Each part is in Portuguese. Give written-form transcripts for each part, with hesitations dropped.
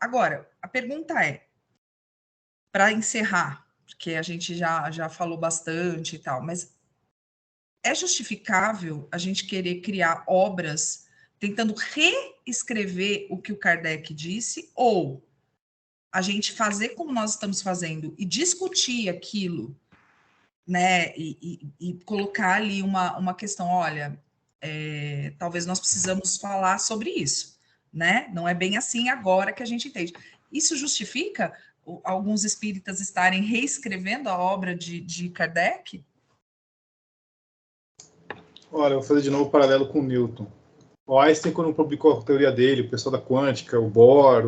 Agora, a pergunta é, para encerrar, porque a gente já falou bastante e tal, mas é justificável a gente querer criar obras tentando reescrever o que o Kardec disse, ou a gente fazer como nós estamos fazendo e discutir aquilo, né? E colocar ali uma questão, olha, talvez nós precisamos falar sobre isso, né? Não é bem assim agora que a gente entende. Isso justifica alguns espíritas estarem reescrevendo a obra de Kardec? Olha, eu vou fazer de novo o paralelo com o Newton. O Einstein, quando publicou a teoria dele, o pessoal da quântica, o Bohr,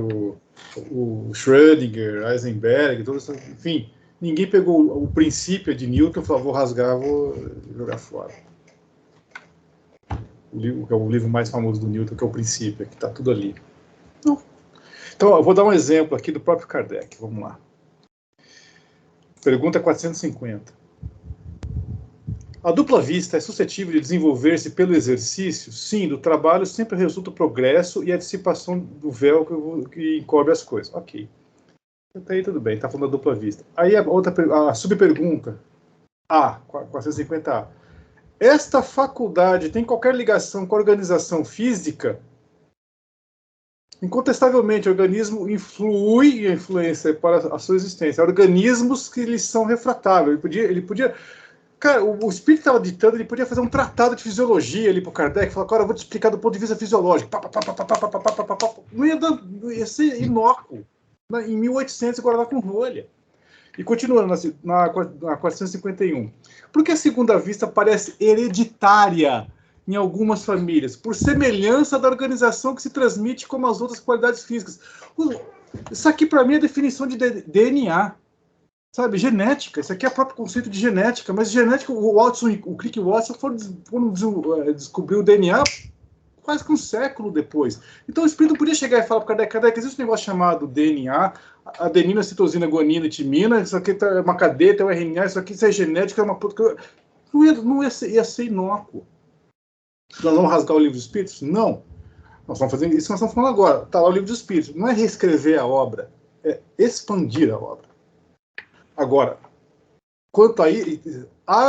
o Schrödinger, Heisenberg, todos, enfim, ninguém pegou o princípio de Newton e falou, vou rasgar, vou jogar fora. O livro mais famoso do Newton, que é o Princípio, que está tudo ali. Não. Então, eu vou dar um exemplo aqui do próprio Kardec, vamos lá. Pergunta 450. A dupla vista é suscetível de desenvolver-se pelo exercício? Sim, do trabalho sempre resulta o progresso e a dissipação do véu que encobre as coisas. Ok. Até aí tudo bem, está falando da dupla vista. Aí a subpergunta, 450A. Esta faculdade tem qualquer ligação com a organização física? Incontestavelmente, o organismo influi e influencia para a sua existência. Há organismos que lhes são refratáveis. Ele podia cara, o espírito estava ditando, ele podia fazer um tratado de fisiologia ali para o Kardec, falar, cara, eu vou te explicar do ponto de vista fisiológico. Não ia ser inócuo. Em 1800, guardar com rolha. E continuando na 451. Por que a segunda vista parece hereditária em algumas famílias? Por semelhança da organização que se transmite como as outras qualidades físicas. Isso aqui, para mim, é a definição de DNA. Sabe, genética, isso aqui é o próprio conceito de genética, mas genética, o Crick Watson foram descobrir o DNA quase que um século depois. Então o espírito podia chegar e falar para Kardec, existe um negócio chamado DNA, adenina, citosina, guanina e timina, isso aqui é uma cadeta, é um RNA, isso é genética, é uma... Não ia ser inócuo. Nós vamos rasgar o livro dos espíritos? Não. Nós vamos fazer isso que nós estamos falando agora. Está lá o livro dos espíritos. Não é reescrever a obra, é expandir a obra. Agora, quanto aí...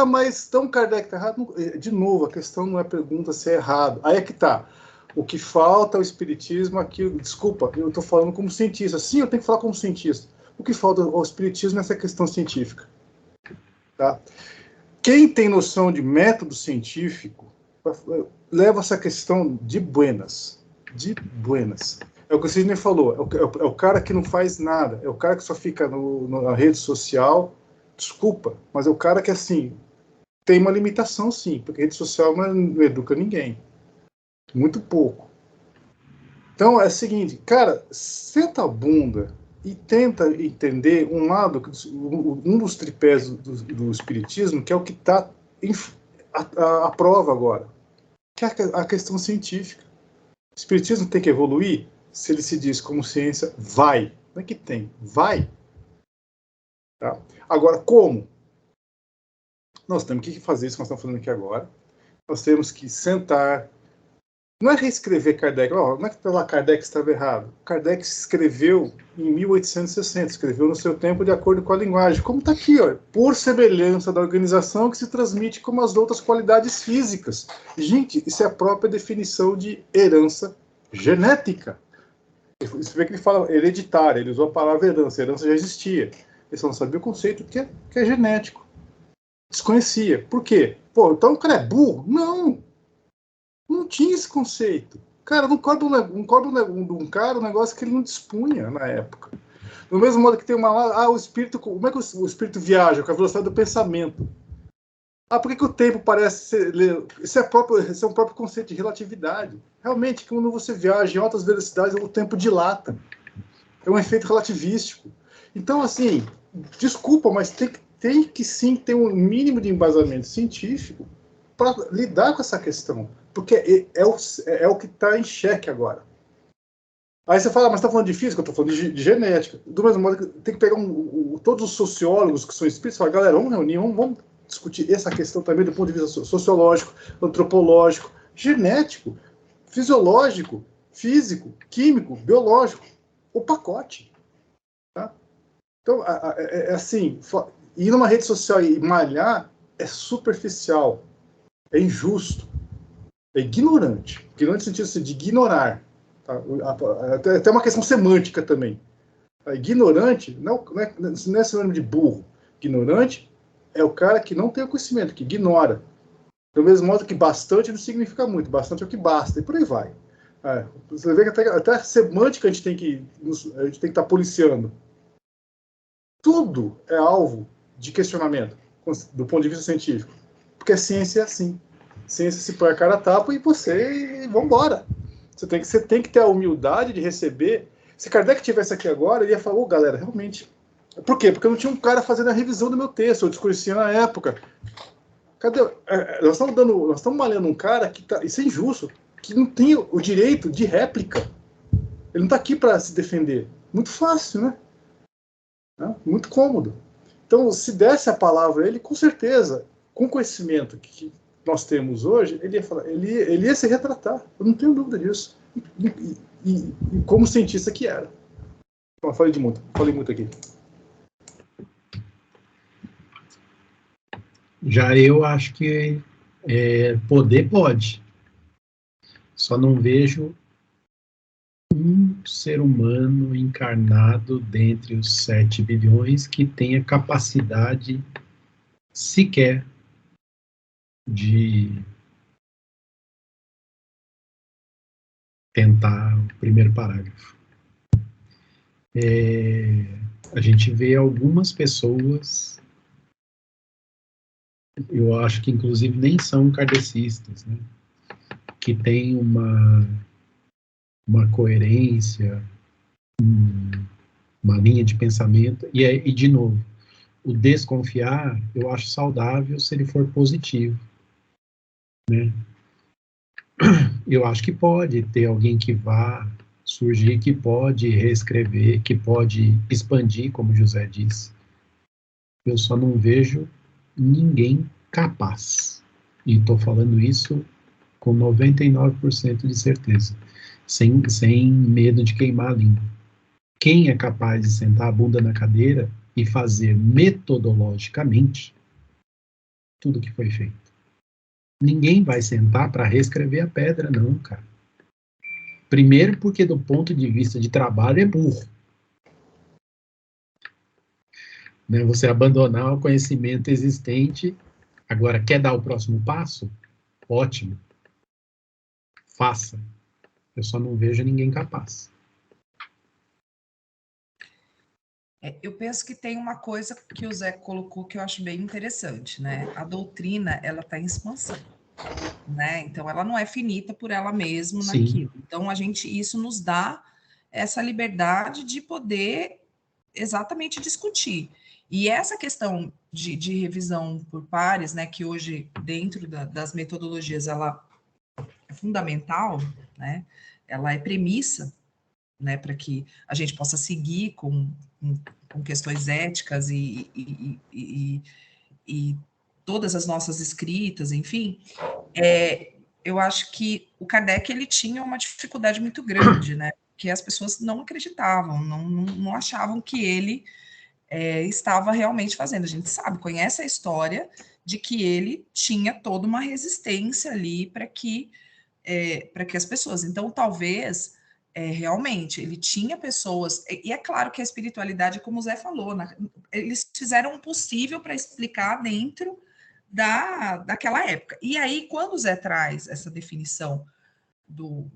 mas então Kardec está errado? De novo, a questão não é pergunta se é errado. Aí é que está. O que falta ao espiritismo aqui... Desculpa, eu estou falando como cientista. Sim, eu tenho que falar como cientista. O que falta ao espiritismo nessa questão científica. Tá? Quem tem noção de método científico leva essa questão de buenas. De buenas. É o que o Sidney falou, é o cara que não faz nada, é o cara que só fica na rede social, desculpa, mas é o cara que, assim, tem uma limitação, sim, porque a rede social não educa ninguém. Muito pouco. Então, é o seguinte, cara, senta a bunda e tenta entender um lado, um dos tripés do espiritismo, que é o que está à prova agora, que é a questão científica. O espiritismo tem que evoluir? Se ele se diz como ciência, vai. Não é que tem, vai. Tá? Agora, como? Nós temos que fazer isso que nós estamos fazendo aqui agora. Nós temos que sentar. Não é reescrever Kardec. Não é que lá Kardec estava errado. Kardec escreveu em 1860, escreveu no seu tempo de acordo com a linguagem. Como está aqui, ó, por semelhança da organização que se transmite como as outras qualidades físicas. Gente, isso é a própria definição de herança genética. Você vê que ele fala hereditária, ele usou a palavra herança já existia. Ele só não sabia o conceito que é genético. Desconhecia. Por quê? Pô, então o cara é burro? Não tinha esse conceito. Cara, não cobra um cara um negócio que ele não dispunha na época. Do mesmo modo que tem o espírito... Como é que o espírito viaja? Com a velocidade do pensamento. Por que o tempo parece ser... Esse é um próprio conceito de relatividade. Realmente, quando você viaja em altas velocidades, o tempo dilata. É um efeito relativístico. Então, assim, desculpa, mas tem que sim ter um mínimo de embasamento científico para lidar com essa questão. Porque é o que está em xeque agora. Aí você fala, mas está falando de física? Eu estou falando de genética. Do mesmo modo que tem que pegar todos os sociólogos que são espíritos e falar, galera, vamos reunir, vamos discutir essa questão também do ponto de vista sociológico, antropológico, genético, fisiológico, físico, químico, biológico. o pacote. Tá? Então, é assim, ir numa rede social e malhar é superficial, é injusto, é ignorante. Ignorante no sentido assim, de ignorar. Tá? Até uma questão semântica também. Ignorante não é sinônimo de burro. Ignorante é o cara que não tem o conhecimento, que ignora. Do mesmo modo que bastante não significa muito, bastante é o que basta, e por aí vai. Você vê que até a semântica a gente tem que estar policiando. Tudo é alvo de questionamento, do ponto de vista científico. Porque a ciência é assim. A ciência se põe a cara a tapa e vamos embora. Você tem que ter a humildade de receber. Se Kardec estivesse aqui agora, ele ia falar, galera, realmente. Por quê? Porque eu não tinha um cara fazendo a revisão do meu texto, eu desconhecia na época. Cadê? Nós estamos malhando um cara que tá. Isso é injusto, que não tem o direito de réplica. Ele não está aqui para se defender. Muito fácil, né? Muito cômodo. Então, se desse a palavra a ele, com certeza, com o conhecimento que nós temos hoje, ele ia se retratar. Eu não tenho dúvida disso. E como cientista que era. Então, falei muito aqui. Já eu acho que poder pode. Só não vejo um ser humano encarnado dentre os 7 bilhões que tenha capacidade sequer de tentar o primeiro parágrafo. A gente vê algumas pessoas, eu acho que inclusive nem são kardecistas, né, que têm uma coerência, uma linha de pensamento, e de novo, o desconfiar, eu acho saudável se ele for positivo, né? Eu acho que pode ter alguém que vá surgir, que pode reescrever, que pode expandir, como José disse. Eu só não vejo ninguém capaz. E estou falando isso com 99% de certeza, sem medo de queimar a língua. Quem é capaz de sentar a bunda na cadeira e fazer metodologicamente tudo que foi feito? Ninguém vai sentar para reescrever a pedra, não, cara. Primeiro porque do ponto de vista de trabalho é burro. Né? Você abandonar o conhecimento existente, agora quer dar o próximo passo? Ótimo. Faça. Eu só não vejo ninguém capaz. Eu penso que tem uma coisa que o Zé colocou que eu acho bem interessante, né? A doutrina, ela está em expansão, né? Então, ela não é finita por ela mesma naquilo. Então, isso nos dá essa liberdade de poder exatamente discutir. E essa questão de revisão por pares, né, que hoje, dentro das metodologias, ela é fundamental, né? Ela é premissa, né, para que a gente possa seguir com questões éticas e todas as nossas escritas, enfim, eu acho que o Kardec ele tinha uma dificuldade muito grande, né, que as pessoas não acreditavam, não achavam que ele estava realmente fazendo. A gente sabe, conhece a história de que ele tinha toda uma resistência ali para que as pessoas. Então, talvez realmente ele tinha pessoas, e é claro que a espiritualidade, como o Zé falou, eles fizeram o possível para explicar dentro daquela época. E aí, quando o Zé traz essa definição do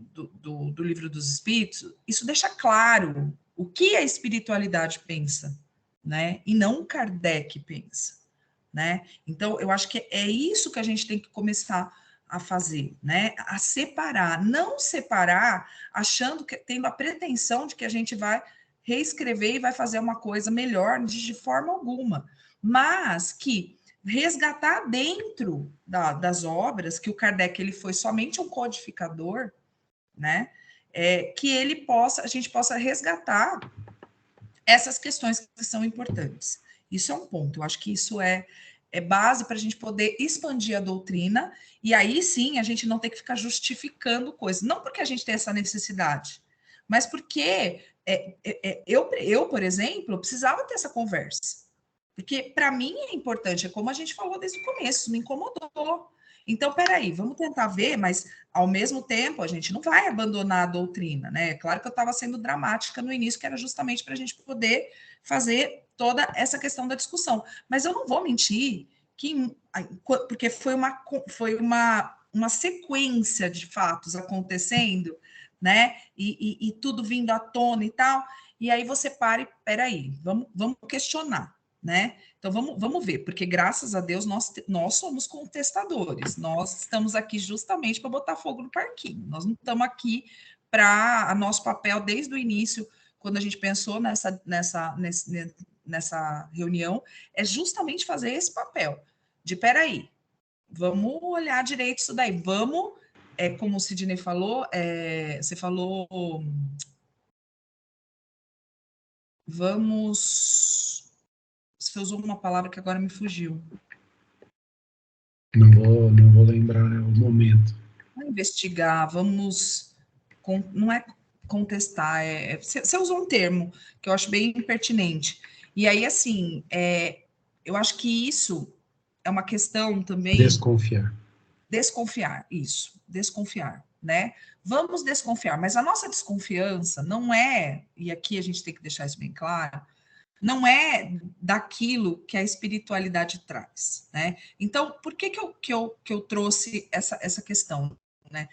Livro dos Espíritos, isso deixa claro o que a espiritualidade pensa, né? E não o Kardec pensa, né? Então, eu acho que é isso que a gente tem que começar a fazer, né? A separar, não separar achando que tendo a pretensão de que a gente vai reescrever e vai fazer uma coisa melhor de forma alguma, mas que resgatar dentro das obras que o Kardec ele foi somente um codificador, né? Que a gente possa resgatar essas questões que são importantes. Isso é um ponto. Eu acho que isso é base para a gente poder expandir a doutrina e aí sim a gente não ter que ficar justificando coisas. Não porque a gente tem essa necessidade, mas porque Eu, por exemplo, precisava ter essa conversa. Porque, para mim, é importante, é como a gente falou desde o começo, me incomodou. Então, peraí, vamos tentar ver, mas, ao mesmo tempo, a gente não vai abandonar a doutrina, né? Claro que eu estava sendo dramática no início, que era justamente para a gente poder fazer toda essa questão da discussão. Mas eu não vou mentir que, porque foi uma sequência de fatos acontecendo, né? E tudo vindo à tona e tal. E aí você para e, peraí, vamos questionar, né? Então vamos ver, porque graças a Deus nós somos contestadores, nós estamos aqui justamente para botar fogo no parquinho, nós não estamos aqui para nosso papel desde o início, quando a gente pensou nessa reunião, é justamente fazer esse papel de peraí, vamos olhar direito isso daí, vamos, como o Sidney falou, você falou, vamos. Você usou uma palavra que agora me fugiu. Não vou lembrar o momento. Vamos investigar, vamos. Não é contestar, você usou um termo que eu acho bem pertinente. E aí, assim, eu acho que isso é uma questão também. Desconfiar. Desconfiar, isso, desconfiar, né? Vamos desconfiar, mas a nossa desconfiança não é, e aqui a gente tem que deixar isso bem claro, não é daquilo que a espiritualidade traz, né? Então, por que eu trouxe essa questão, né?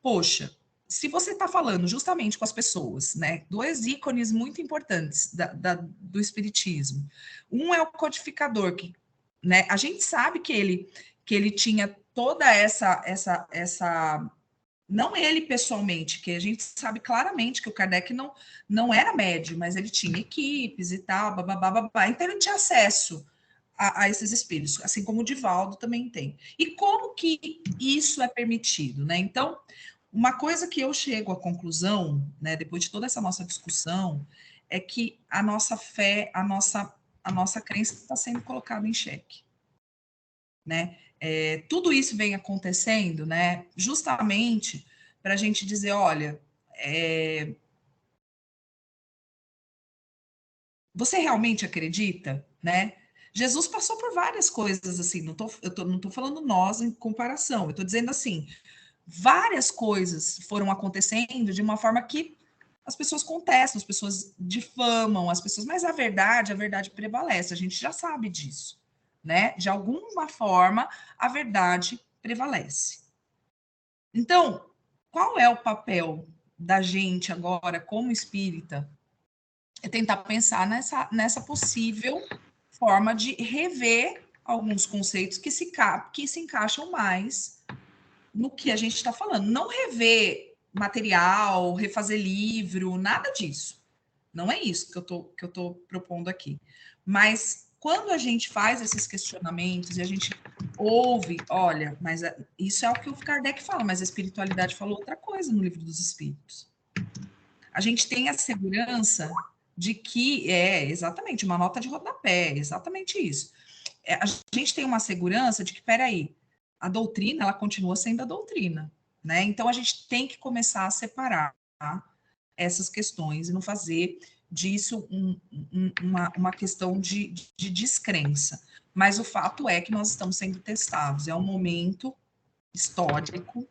Poxa, se você está falando justamente com as pessoas, né? Dois ícones muito importantes do espiritismo. Um é o codificador, que, né? A gente sabe que ele tinha toda essa não ele pessoalmente, que a gente sabe claramente que o Kardec não era médium, mas ele tinha equipes e tal, babá. Então ele tinha acesso a esses espíritos, assim como o Divaldo também tem. E como que isso é permitido, né? Então, uma coisa que eu chego à conclusão, né, depois de toda essa nossa discussão, é que a nossa fé, a nossa crença está sendo colocada em xeque, né? Tudo isso vem acontecendo, né, justamente para a gente dizer, olha, você realmente acredita, né? Jesus passou por várias coisas assim, não tô falando nós em comparação, eu estou dizendo assim, várias coisas foram acontecendo de uma forma que as pessoas contestam, as pessoas difamam, as pessoas, mas a verdade prevalece, a gente já sabe disso, né? De alguma forma, a verdade prevalece. Então, qual é o papel da gente agora, como espírita? É tentar pensar nessa possível forma de rever alguns conceitos que se encaixam mais no que a gente está falando. Não rever material, refazer livro, nada disso. Não é isso que eu tô propondo aqui. Mas quando a gente faz esses questionamentos e a gente ouve, olha, mas isso é o que o Kardec fala, mas a espiritualidade falou outra coisa no Livro dos Espíritos. A gente tem a segurança de que exatamente uma nota de rodapé, exatamente isso. A gente tem uma segurança de que, peraí, a doutrina, ela continua sendo a doutrina, né? Então, a gente tem que começar a separar essas questões e não fazer disso uma questão de descrença. Mas o fato é que nós estamos sendo testados. É um momento histórico,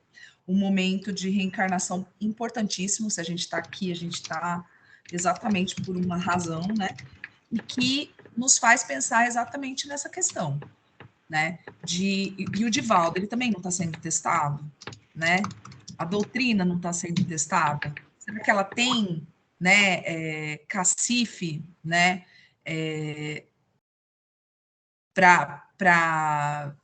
um momento de reencarnação importantíssimo. Se a gente está aqui, a gente está exatamente por uma razão, né? E que nos faz pensar exatamente nessa questão, né? E o Divaldo, ele também não está sendo testado, né? A doutrina não está sendo testada. Será que ela tem, né, cacife, né, para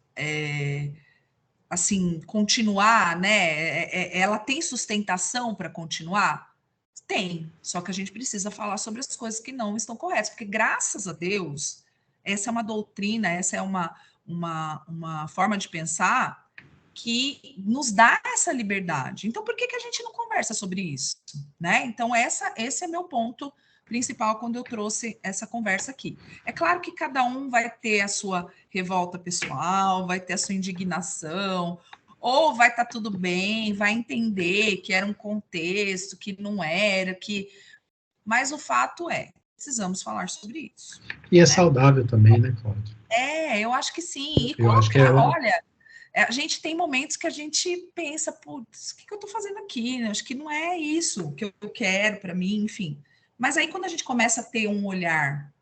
assim, continuar, né? Ela tem sustentação para continuar? Tem, só que a gente precisa falar sobre as coisas que não estão corretas, porque graças a Deus, essa é uma doutrina, essa é uma forma de pensar que nos dá essa liberdade. Então, por que a gente não conversa sobre isso? Né? Então, esse é meu ponto principal quando eu trouxe essa conversa aqui. É claro que cada um vai ter a sua revolta pessoal, vai ter a sua indignação, ou vai estar tudo bem, vai entender que era um contexto, que não era, que Mas o fato é, precisamos falar sobre isso. E é saudável também, né, Cláudia? Eu acho que sim. E Eu acho que olha, a gente tem momentos que a gente pensa, putz, o que eu estou fazendo aqui? Acho que não é isso que eu quero para mim, enfim. Mas aí quando a gente começa a ter um olhar,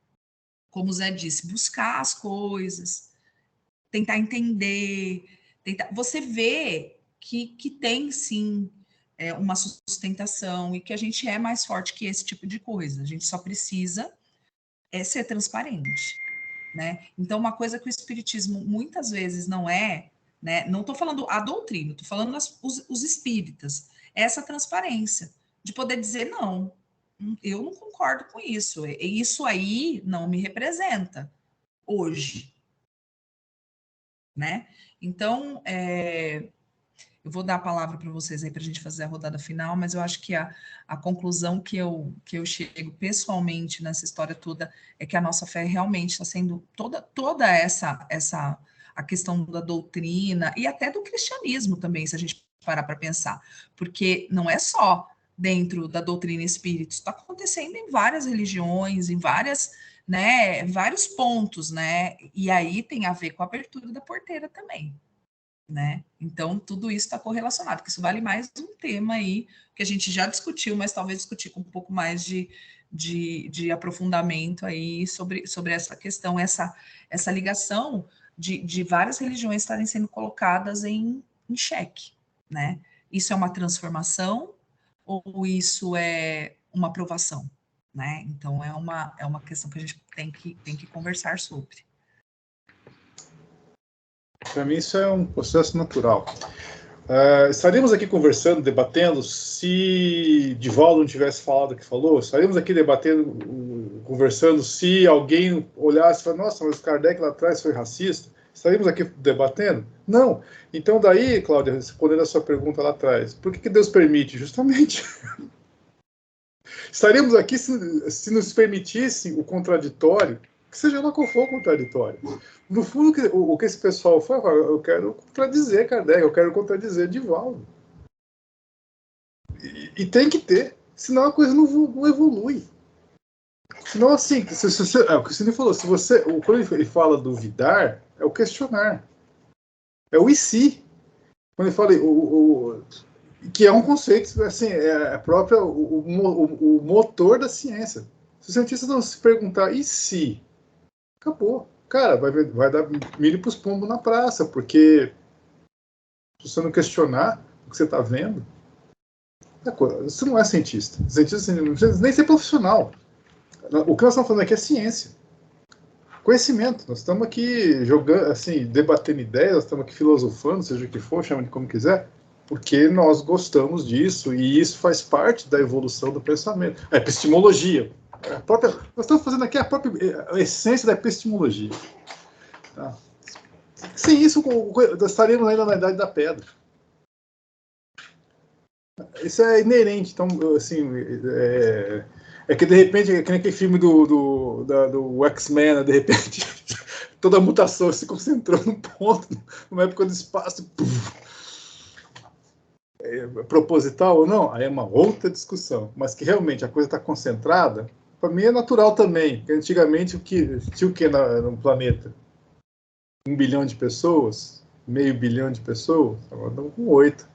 como o Zé disse, buscar as coisas, tentar entender, você vê que tem sim uma sustentação e que a gente é mais forte que esse tipo de coisa. A gente só precisa ser transparente, né? Então, uma coisa que o espiritismo muitas vezes não é, né? Não estou falando a doutrina, estou falando os espíritas, essa transparência de poder dizer não, eu não concordo com isso, e isso aí não me representa hoje, né? Então, eu vou dar a palavra para vocês aí para a gente fazer a rodada final, mas eu acho que a conclusão que eu chego pessoalmente nessa história toda é que a nossa fé realmente está sendo toda essa a questão da doutrina e até do cristianismo também, se a gente parar para pensar, porque não é só dentro da doutrina espírita, está acontecendo em várias religiões, em vários pontos, né? E aí tem a ver com a abertura da porteira também, né? Então, tudo isso está correlacionado, porque isso vale mais um tema aí que a gente já discutiu, mas talvez discutir com um pouco mais de aprofundamento aí sobre essa questão, essa ligação de várias religiões estarem sendo colocadas em xeque, né? Isso é uma transformação ou isso é uma aprovação, né? Então, é uma questão que a gente tem que conversar sobre. Para mim, isso é um processo natural. Estaríamos aqui conversando, debatendo, se Divaldo não tivesse falado o que falou, estaríamos aqui debatendo, conversando, se alguém olhasse e falasse, nossa, mas o Kardec lá atrás foi racista, estaríamos aqui debatendo? Não. Então daí, Cláudia, respondendo a sua pergunta lá atrás, por que Deus permite? Justamente. Estaríamos aqui se nos permitisse o contraditório, que seja lá qual for o contraditório. No fundo, o que esse pessoal fala, eu quero contradizer Kardec, eu quero contradizer Divaldo. E tem que ter, senão a coisa não evolui. Senão, assim, o que o Cine falou, quando ele fala duvidar, é o questionar. É o e se. Quando ele fala que é um conceito, assim, é a própria, o motor da ciência. Se os cientistas não se perguntar, e se? Acabou. Cara, vai dar milho para os pombos na praça, porque se você não questionar o que você está vendo, você não é cientista. Cientista não precisa nem ser profissional. O que nós estamos falando aqui é ciência. Conhecimento. Nós estamos aqui jogando, assim, debatendo ideias, nós estamos aqui filosofando, seja o que for, chama de como quiser, porque nós gostamos disso e isso faz parte da evolução do pensamento. A epistemologia. Nós estamos fazendo aqui a essência da epistemologia. Tá? Sem isso, nós estaríamos ainda na Idade da Pedra. Isso é inerente. Então, assim, que de repente, que nem aquele filme do X-Men, né? De repente, toda a mutação se concentrou num ponto, numa época do espaço. Proposital ou não, aí é uma outra discussão. Mas que realmente a coisa está concentrada, para mim é natural também. Porque antigamente tinha o que no planeta? 1 bilhão de pessoas? Meio bilhão de pessoas? Agora estamos com 8.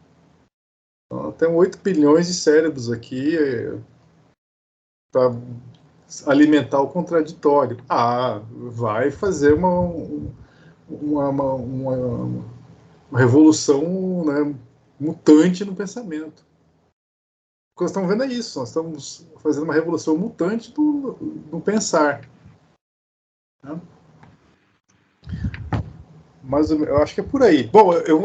Então, tem 8 bilhões de cérebros aqui para alimentar o contraditório. Vai fazer uma revolução, né, mutante no pensamento. O que nós estamos vendo é isso. Nós estamos fazendo uma revolução mutante no pensar. Né? Mas eu acho que é por aí. Bom, eu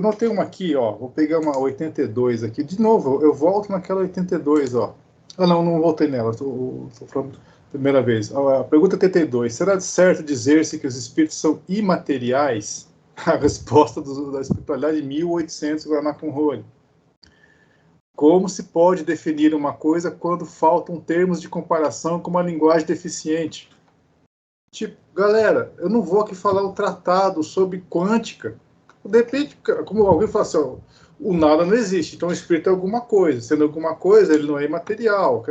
notei uma aqui, ó. Vou pegar uma 82 aqui. De novo, eu volto naquela 82, ó. Não voltei nela. Estou falando primeira vez. A pergunta 82. Será certo dizer-se que os espíritos são imateriais? A resposta da espiritualidade de 1800, Guaraná com Rolho. Como se pode definir uma coisa quando faltam termos de comparação com uma linguagem deficiente? Tipo, galera, eu não vou aqui falar um tratado sobre quântica. De repente, como alguém fala assim, ó, o nada não existe. Então o espírito é alguma coisa. Sendo alguma coisa, ele não é imaterial.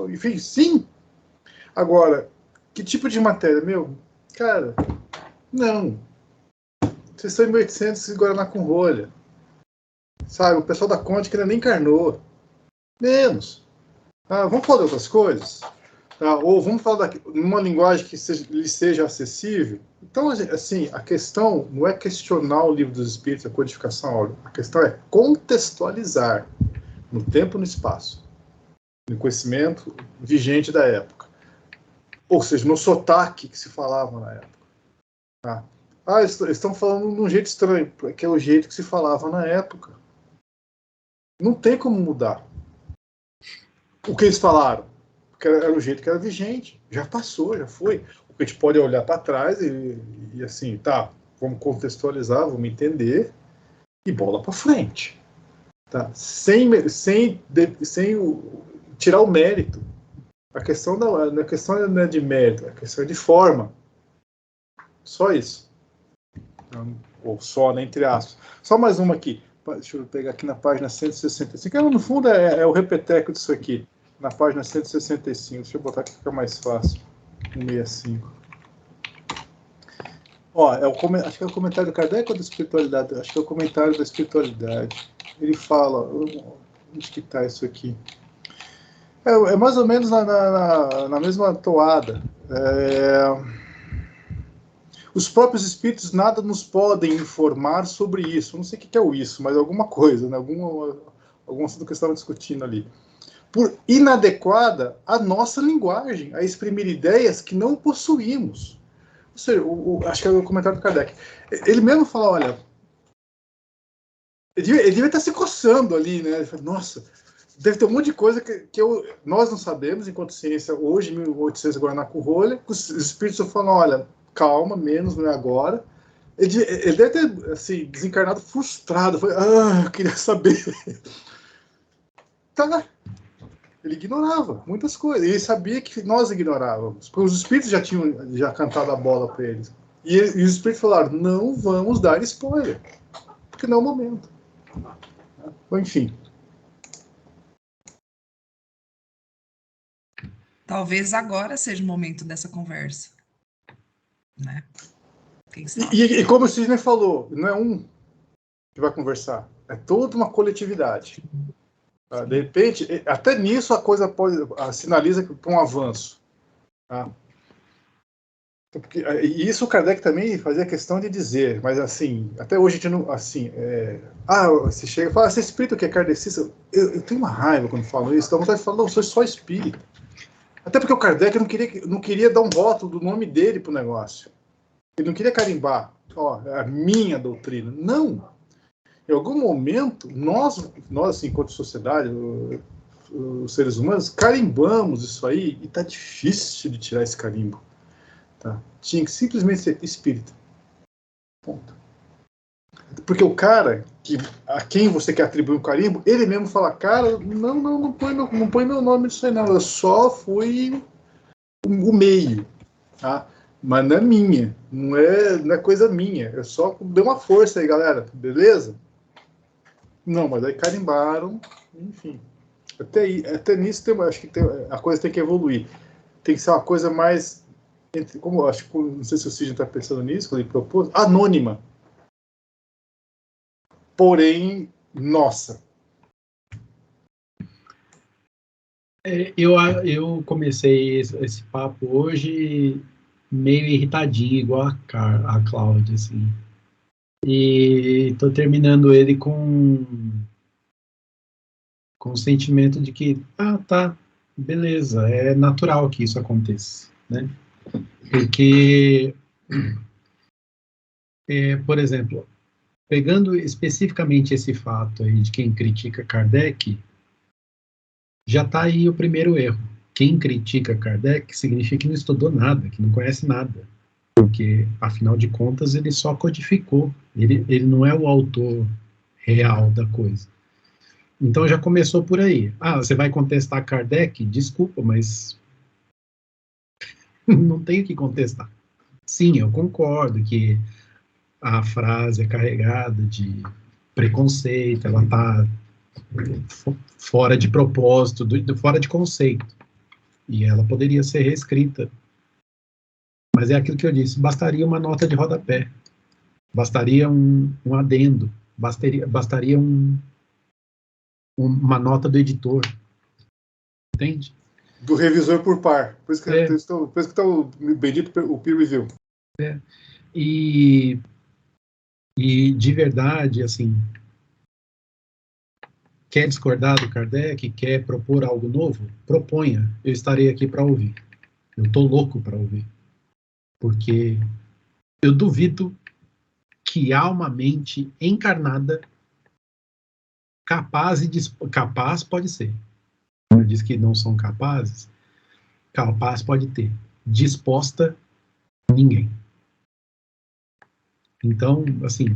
Enfim, sim. Agora, que tipo de matéria? Meu, cara, não. Vocês estão em 1800 e Guaraná com rolha. Sabe, o pessoal da Conte ainda nem encarnou. Menos. Vamos falar de outras coisas? Ou vamos falar numa linguagem que lhe seja acessível? Então, assim, a questão não é questionar o livro dos Espíritos, a codificação, a questão é contextualizar no tempo e no espaço, no conhecimento vigente da época. Ou seja, no sotaque que se falava na época. Tá? Eles estão falando de um jeito estranho, que é o jeito que se falava na época. Não tem como mudar o que eles falaram, porque era o jeito que era vigente. Já passou, já foi. O que a gente pode olhar para trás e assim, tá, vamos contextualizar, vamos entender e bola para frente. Tá? Sem tirar o mérito. A questão não é de mérito, a questão é de forma. Só isso. Ou só, né, entre aspas. Só mais uma aqui. Deixa eu pegar aqui na página 165. No fundo é o repeteco disso aqui. Na página 165. Deixa eu botar aqui que fica mais fácil. 165. Acho que é o comentário do Kardec ou da espiritualidade? Acho que é o comentário da espiritualidade. Ele fala... Onde que está isso aqui? É mais ou menos na mesma toada. Os próprios espíritos nada nos podem informar sobre isso. Não sei o que é o isso, mas alguma coisa, né? Algum assunto que eu estava discutindo ali. Por inadequada a nossa linguagem, a exprimir ideias que não possuímos. Ou seja, acho que é o comentário do Kardec. Ele mesmo fala, olha, ele devia estar se coçando ali, né? Ele fala, nossa, deve ter um monte de coisa que nós não sabemos, enquanto ciência, hoje, em 1800, Guaraná com rolha, os espíritos falam, olha, calma, menos, não é agora. Ele deve ter, assim, desencarnado frustrado. Foi, eu queria saber. Tá. Ele ignorava muitas coisas. Ele sabia que nós ignorávamos. Porque os espíritos já tinham cantado a bola para eles. E os espíritos falaram, não vamos dar spoiler. Porque não é o momento. Enfim. Talvez agora seja o momento dessa conversa. Né? Quem sabe? E como o Sidney falou, não é um que vai conversar. É toda uma coletividade. Tá? De repente, até nisso a coisa sinaliza para um avanço. Tá? E isso o Kardec também fazia questão de dizer, mas assim, até hoje a gente não. Assim, você chega e fala, você é espírito que é kardecista? Eu tenho uma raiva quando falo isso, dá vontade de falar, não, eu sou só espírito. Até porque o Kardec não queria dar um rótulo do nome dele para o negócio. Ele não queria carimbar, a minha doutrina. Não! Em algum momento, nós assim, enquanto sociedade, os seres humanos, carimbamos isso aí e está difícil de tirar esse carimbo. Tá? Tinha que simplesmente ser espírita. Ponto. Porque o cara a quem você quer atribuir um carimbo, ele mesmo fala, cara, não põe meu nome nisso aí não, eu só fui o meio. Tá? Mas não é minha, não é coisa minha, eu só dei uma força aí, galera, beleza? Não, mas aí carimbaram, enfim. Até nisso acho que a coisa tem que evoluir. Tem que ser uma coisa mais, como acho que não sei se o Sidney está pensando nisso, quando ele propôs, anônima. Porém, nossa. Eu comecei esse papo hoje meio irritadinho, igual a Cláudia, assim. E estou terminando ele com o sentimento de que, tá, beleza, é natural que isso aconteça, né? Porque, por exemplo, pegando especificamente esse fato aí de quem critica Kardec, já está aí o primeiro erro. Quem critica Kardec significa que não estudou nada, que não conhece nada. Porque, afinal de contas, ele só codificou. Ele não é o autor real da coisa. Então já começou por aí. Você vai contestar Kardec? Desculpa, mas não tenho o que contestar. Sim, eu concordo que a frase é carregada de preconceito, ela está fora de propósito, fora de conceito. E ela poderia ser reescrita. Mas é aquilo que eu disse, bastaria uma nota de rodapé, bastaria um adendo, bastaria uma nota do editor. Entende? Do revisor por par. Por isso que está o bendito o peer review. E de verdade, assim, quer discordar do Kardec, quer propor algo novo? Proponha. Eu estarei aqui para ouvir. Eu estou louco para ouvir. Porque eu duvido que há uma mente encarnada capaz pode ser. Diz que não são capazes. Capaz pode ter. Disposta, ninguém. Então, assim,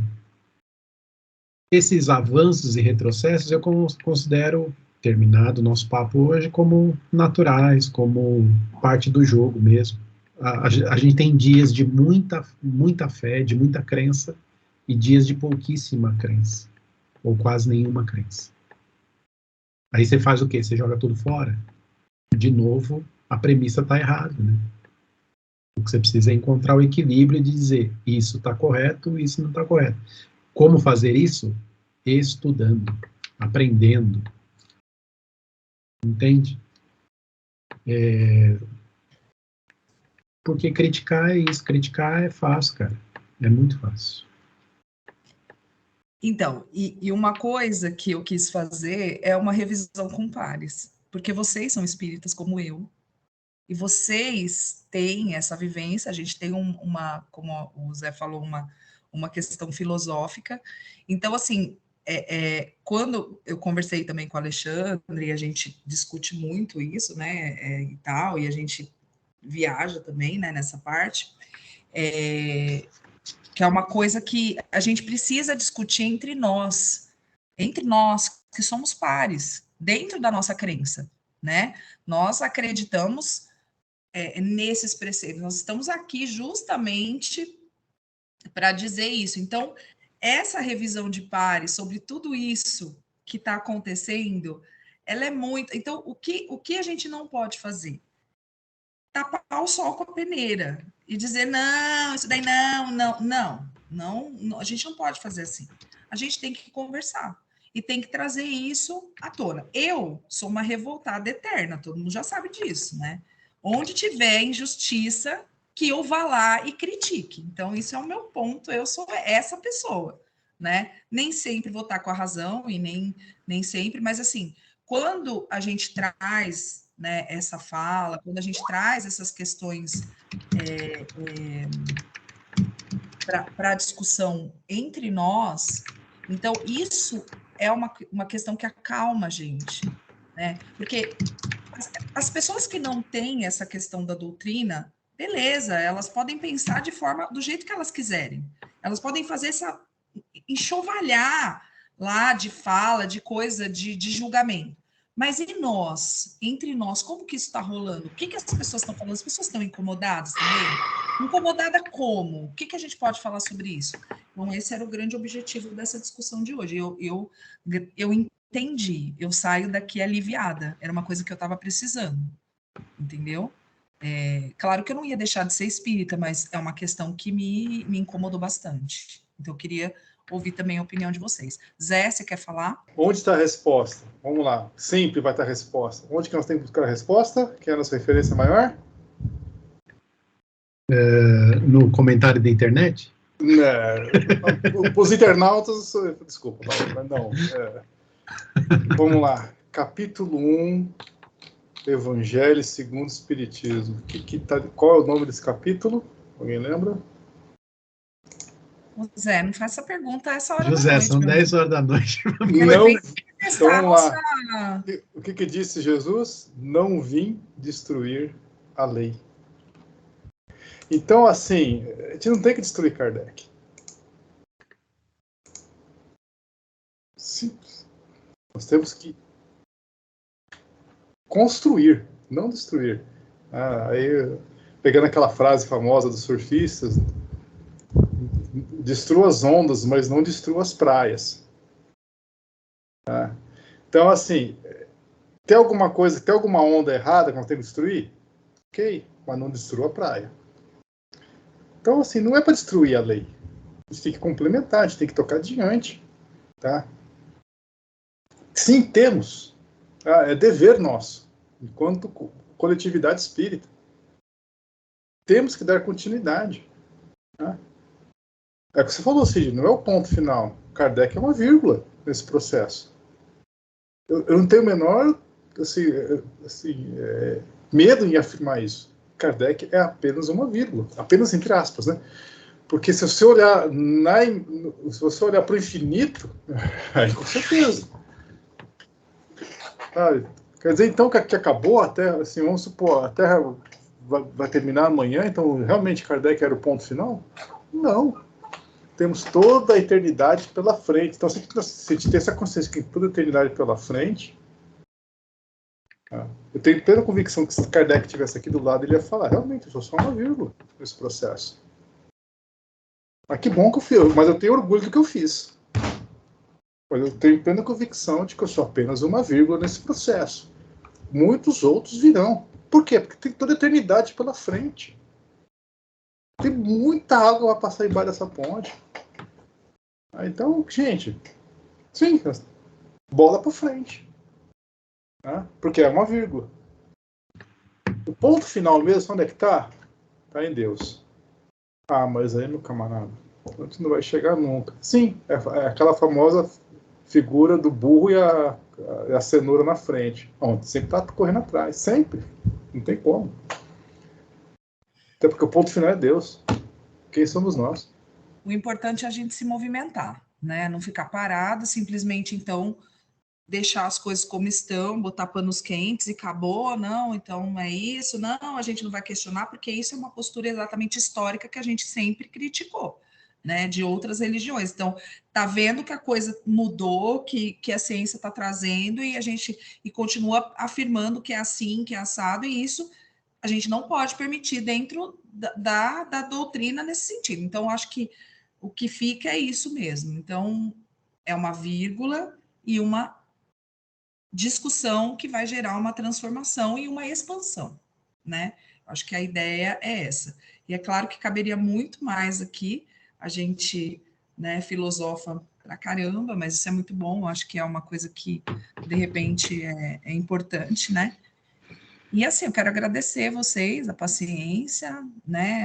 esses avanços e retrocessos eu considero, terminado o nosso papo hoje, como naturais, como parte do jogo mesmo. A gente tem dias de muita fé, de muita crença, e dias de pouquíssima crença, ou quase nenhuma crença. Aí você faz o quê? Você joga tudo fora? De novo, a premissa está errada, né? O que você precisa é encontrar o equilíbrio de dizer isso está correto, isso não está correto. Como fazer isso? Estudando, aprendendo. Entende? Porque criticar é isso. Criticar é fácil, cara. É muito fácil. Então, e uma coisa que eu quis fazer é uma revisão com pares. Porque vocês são espíritas como eu. E vocês têm essa vivência. A gente tem como o Zé falou, uma questão filosófica. Então, assim, quando eu conversei também com o Alexandre, e a gente discute muito isso, né, e tal, e a gente viaja também, né, nessa parte, que é uma coisa que a gente precisa discutir entre nós que somos pares, dentro da nossa crença, né? Nós acreditamos nesses preceitos, nós estamos aqui justamente para dizer isso. Então, essa revisão de pares sobre tudo isso que está acontecendo, ela é muito. Então, o que a gente não pode fazer? Tapar o sol com a peneira e dizer, não, isso daí não, a gente não pode fazer assim. A gente tem que conversar e tem que trazer isso à tona. Eu sou uma revoltada eterna, todo mundo já sabe disso, né? Onde tiver injustiça, que eu vá lá e critique. Então, isso é o meu ponto, eu sou essa pessoa, né? Nem sempre vou estar com a razão e nem sempre, mas assim, quando a gente traz, né, essa fala, quando a gente traz essas questões para a discussão entre nós, então isso é uma questão que acalma a gente, né? Porque as pessoas que não têm essa questão da doutrina, beleza, elas podem pensar do jeito que elas quiserem. Elas podem fazer enxovalhar lá de fala, de coisa, de julgamento. Mas e nós, entre nós, como que isso está rolando? O que as pessoas estão falando? As pessoas estão incomodadas também? Incomodada como? O que a gente pode falar sobre isso? Então, esse era o grande objetivo dessa discussão de hoje. Eu entendi, eu saio daqui aliviada. Era uma coisa que eu estava precisando, entendeu? Claro que eu não ia deixar de ser espírita, mas é uma questão que me incomodou bastante. Então, eu queria ouvir também a opinião de vocês. Zé, você quer falar? Onde está a resposta? Vamos lá. Sempre vai estar a resposta. Onde que nós temos que buscar a resposta? Que é a nossa referência maior? No comentário da internet? Os internautas... Desculpa, não. Vamos lá. Capítulo 1, Evangelho segundo o Espiritismo. Qual é o nome desse capítulo? Alguém lembra? Zé, não faça essa pergunta a essa hora José, da noite. são 10 horas da noite. Não. Então, vamos lá. O que disse Jesus? Não vim destruir a lei. Então, assim, a gente não tem que destruir Kardec. Simples. Nós temos que construir, não destruir. Aí, pegando aquela frase famosa dos surfistas, destrua as ondas, mas não destrua as praias. Tá? Então, assim, tem alguma coisa, tem alguma onda errada que nós temos que destruir? Ok, mas não destrua a praia. Então, assim, não é para destruir a lei. A gente tem que complementar, a gente tem que tocar adiante. Tá? Sim, temos. Tá? É dever nosso, enquanto coletividade espírita. Temos que dar continuidade. Tá? É o que você falou, Cid, não é o ponto final. Kardec é uma vírgula nesse processo. Eu não tenho o menor medo em afirmar isso. Kardec é apenas uma vírgula, apenas entre aspas, né? Porque se você olhar para o infinito, aí com certeza. Sabe? Quer dizer, então, que acabou até, assim, vamos supor, a Terra vai terminar amanhã, então realmente Kardec era o ponto final? Não. Temos toda a eternidade pela frente. Então, se a gente tem essa consciência que tem toda a eternidade pela frente, eu tenho plena convicção que se Kardec estivesse aqui do lado, ele ia falar, realmente, eu sou só uma vírgula nesse processo. Mas que bom que eu fiz, mas eu tenho orgulho do que eu fiz. Mas eu tenho plena convicção de que eu sou apenas uma vírgula nesse processo. Muitos outros virão. Por quê? Porque tem toda a eternidade pela frente. Tem muita água para passar embaixo dessa ponte. Então, gente, sim, bola para frente. Né? Porque é uma vírgula. O ponto final mesmo, onde é que está? Está em Deus. Ah, mas aí, meu camarada, a gente não vai chegar nunca. Sim, é aquela famosa figura do burro e a cenoura na frente. Onde sempre está correndo atrás. Sempre. Não tem como. Até porque o ponto final é Deus. Quem somos nós? O importante é a gente se movimentar, né? Não ficar parado, simplesmente, então, deixar as coisas como estão, botar panos quentes e acabou, não, então é isso, não, a gente não vai questionar, porque isso é uma postura exatamente histórica que a gente sempre criticou, né, de outras religiões. Então, tá vendo que a coisa mudou, que a ciência está trazendo, e a gente continua afirmando que é assim, que é assado, e isso a gente não pode permitir dentro da doutrina nesse sentido. Então, acho que o que fica é isso mesmo. Então, é uma vírgula e uma discussão que vai gerar uma transformação e uma expansão, né? Acho que a ideia é essa. E é claro que caberia muito mais aqui, a gente, né, filosofa pra caramba, mas isso é muito bom, acho que é uma coisa que, de repente, é importante, né? E assim, eu quero agradecer vocês, a paciência, né,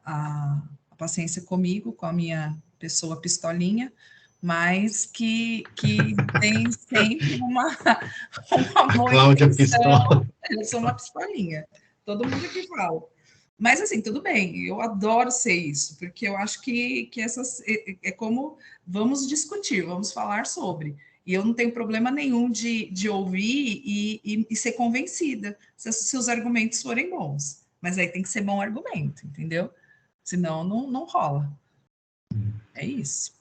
a paciência comigo, com a minha pessoa pistolinha, mas que tem sempre uma boa Cláudia intenção. Pistola. Eu sou uma pistolinha, todo mundo aqui fala. Mas assim, tudo bem, eu adoro ser isso, porque eu acho que essas é como vamos discutir, vamos falar sobre. E eu não tenho problema nenhum de ouvir e ser convencida, se os argumentos forem bons. Mas aí tem que ser bom argumento, entendeu? Senão não rola. É isso.